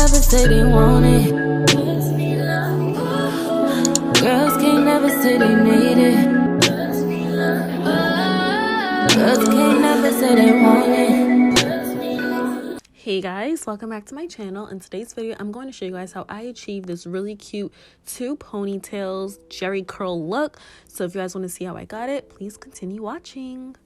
never say they want it. Girls can't never say they need it. Girls can't never say they want it. Hey guys, welcome back to my channel. In today's video, I'm going to show you guys how I achieved this really cute 2 ponytails jerry curl look. So if you guys want to see how I got it, please continue watching.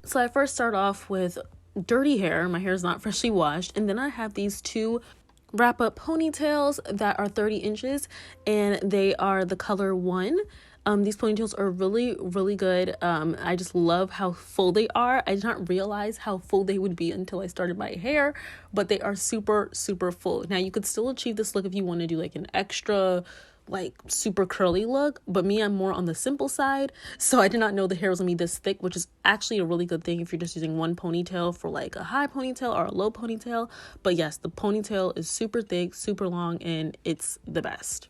So I first start off with dirty hair. My hair is not freshly washed, and then I have these 2 wrap up ponytails that are 30 inches and they are the color 1. These ponytails are really good. I just love how full they are. I did not realize how full they would be until I started my hair, but they are super full. Now you could still achieve this look if you want to do like an extra like super curly look, but me, I'm more on the simple side, so I did not know the hair was gonna be this thick, which is actually a really good thing if you're just using one ponytail for like a high ponytail or a low ponytail. But yes, the ponytail is super thick, super long, and it's the best.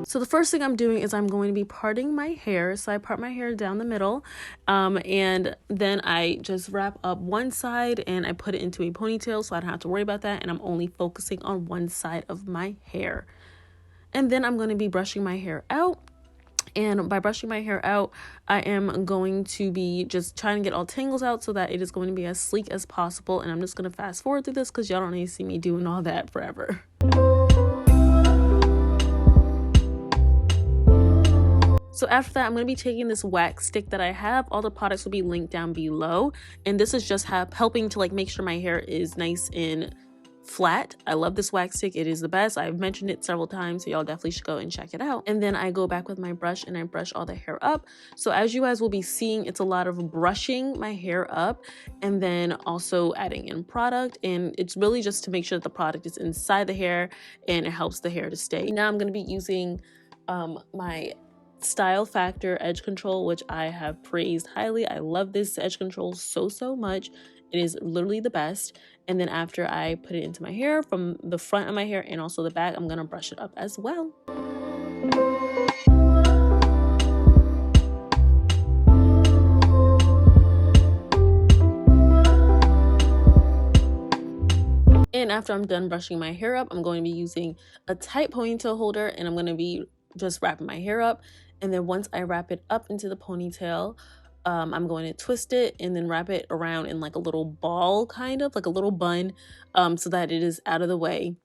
So the first thing I'm doing is I'm going to be parting my hair. So I part my hair down the middle, and then I just wrap up one side and I put it into a ponytail so I don't have to worry about that, and I'm only focusing on one side of my hair. And then I'm going to be brushing my hair out. And by brushing my hair out, I am going to be just trying to get all tangles out so that it is going to be as sleek as possible. And I'm just going to fast forward through this because y'all don't need to see me doing all that forever. So after that, I'm going to be taking this wax stick that I have. All the products will be linked down below. And this is just helping to like make sure my hair is nice and flat. I love this wax stick. It is the best. I've mentioned it several times, so y'all definitely should go and check it out. And then I go back with my brush and I brush all the hair up. So as you guys will be seeing, it's a lot of brushing my hair up and then also adding in product. And it's really just to make sure that the product is inside the hair and it helps the hair to stay. Now I'm going to be using my Style Factor edge control, which I have praised highly. I love this edge control so much. It is literally the best. And then after I put it into my hair, from the front of my hair and also the back, I'm gonna brush it up as well. And after I'm done brushing my hair up, I'm going to be using a tight ponytail holder and I'm going to be just wrapping my hair up. And then once I wrap it up into the ponytail, I'm going to twist it and then wrap it around in like a little ball, kind of like a little bun, so that it is out of the way.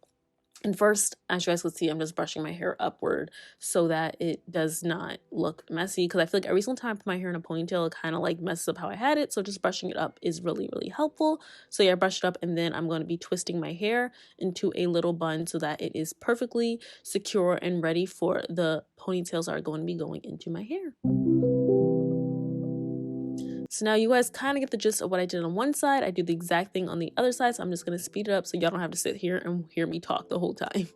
And first, as you guys can see, I'm just brushing my hair upward so that it does not look messy, because I feel like every single time I put my hair in a ponytail, it kind of like messes up how I had it. So just brushing it up is really helpful. So yeah, I brushed it up and then I'm going to be twisting my hair into a little bun so that it is perfectly secure and ready for the ponytails that are going to be going into my hair. So now you guys kind of get the gist of what I did on one side. I do the exact thing on the other side, so I'm just going to speed it up so y'all don't have to sit here and hear me talk the whole time.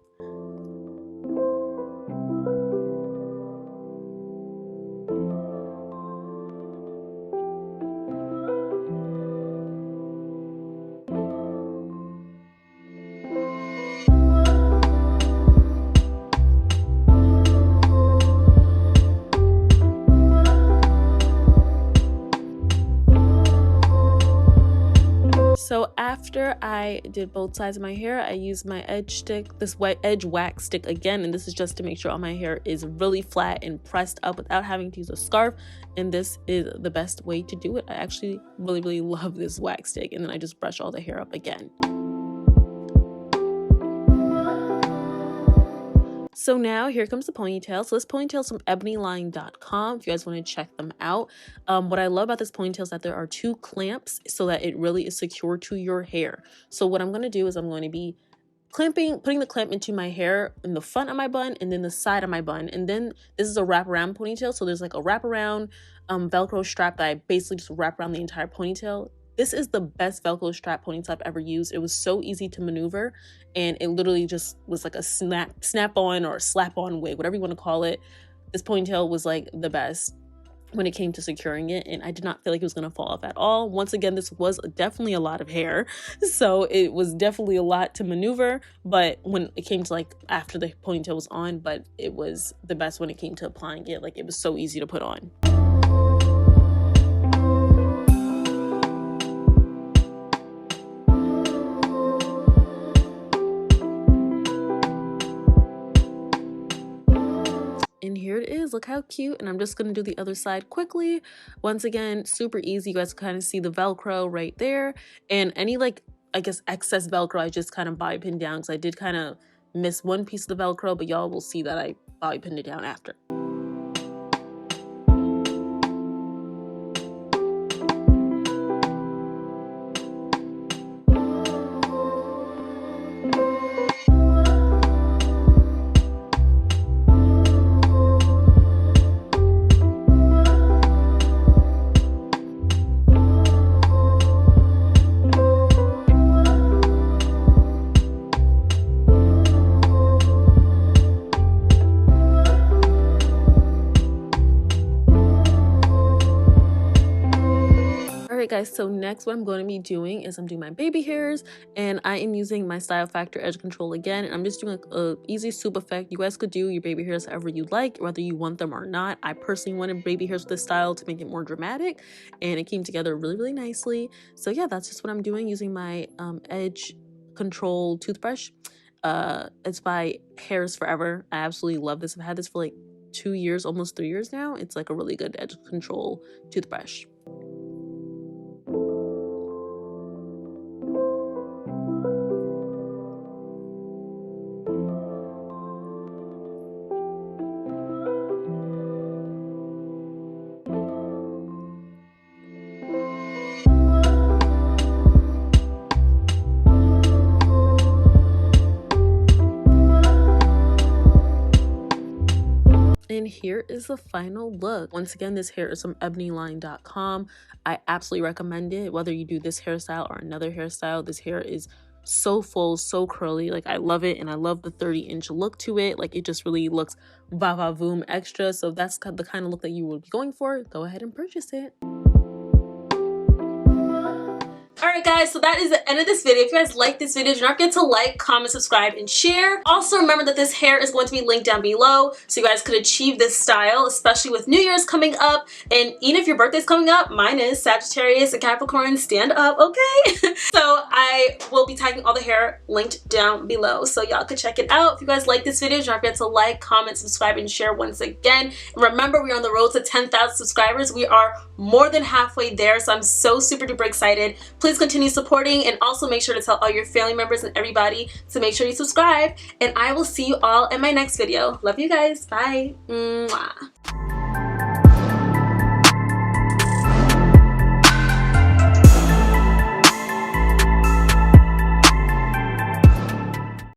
So after I did both sides of my hair, I used my edge stick, this edge wax stick again, and this is just to make sure all my hair is really flat and pressed up without having to use a scarf. And this is the best way to do it. I actually really love this wax stick, and then I just brush all the hair up again. So now here comes the ponytail. So this ponytail is from ebonyline.com if you guys want to check them out. What I love about this ponytail is that there are 2 clamps so that it really is secure to your hair. So what I'm going to do is I'm going to be putting the clamp into my hair in the front of my bun and then the side of my bun. And then this is a wraparound ponytail. So there's like a wraparound Velcro strap that I basically just wrap around the entire ponytail. This is the best Velcro strap ponytail I've ever used. It was so easy to maneuver, and it literally just was like a snap-on or slap-on wig, whatever you want to call it. This ponytail was like the best. when it came to securing it, and I did not feel like it was going to fall off at all. Once again, this was definitely a lot of hair, so it was definitely a lot to maneuver, but when it came to like after the ponytail was on, but it was the best when it came to applying it. Like, it was so easy to put on. And here it is. Look how cute. And I'm just going to do the other side quickly. Once again, super easy. You guys kind of see the Velcro right there. And any like, I guess, excess Velcro, I just kind of bobby pinned down because I did kind of miss one piece of the Velcro, but y'all will see that I bobby pinned it down after. Alright guys, so next what I'm going to be doing is I'm doing my baby hairs, and I am using my Style Factor Edge Control again, and I'm just doing a easy swoop effect. You guys could do your baby hairs however you like, whether you want them or not. I personally wanted baby hairs with this style to make it more dramatic, and it came together really nicely. So yeah, that's just what I'm doing, using my Edge Control toothbrush. It's by Hairs Forever. I absolutely love this. I've had this for like 2 years, almost 3 years now. It's like a really good edge control toothbrush. And here is the final look. Once again, this hair is from ebonyline.com. I absolutely recommend it. Whether you do this hairstyle or another hairstyle, this hair is so full, so curly. Like, I love it, and I love the 30-inch look to it. Like, it just really looks va-va-voom extra. So that's the kind of look that you will be going for. Go ahead and purchase it. Alright guys, so that is the end of this video. If you guys like this video, do not forget to like, comment, subscribe, and share. Also remember that this hair is going to be linked down below so you guys could achieve this style, especially with New Year's coming up. And even if your birthday's coming up, mine is Sagittarius and Capricorn, stand up, okay? So I will be tagging all the hair linked down below so y'all could check it out. If you guys like this video, do not forget to like, comment, subscribe, and share once again. And remember, we're on the road to 10,000 subscribers. We are more than halfway there, so I'm so super duper excited. Please continue supporting, and also make sure to tell all your family members and everybody to make sure you subscribe, and I will see you all in my next video. Love you guys. Bye. Mwah.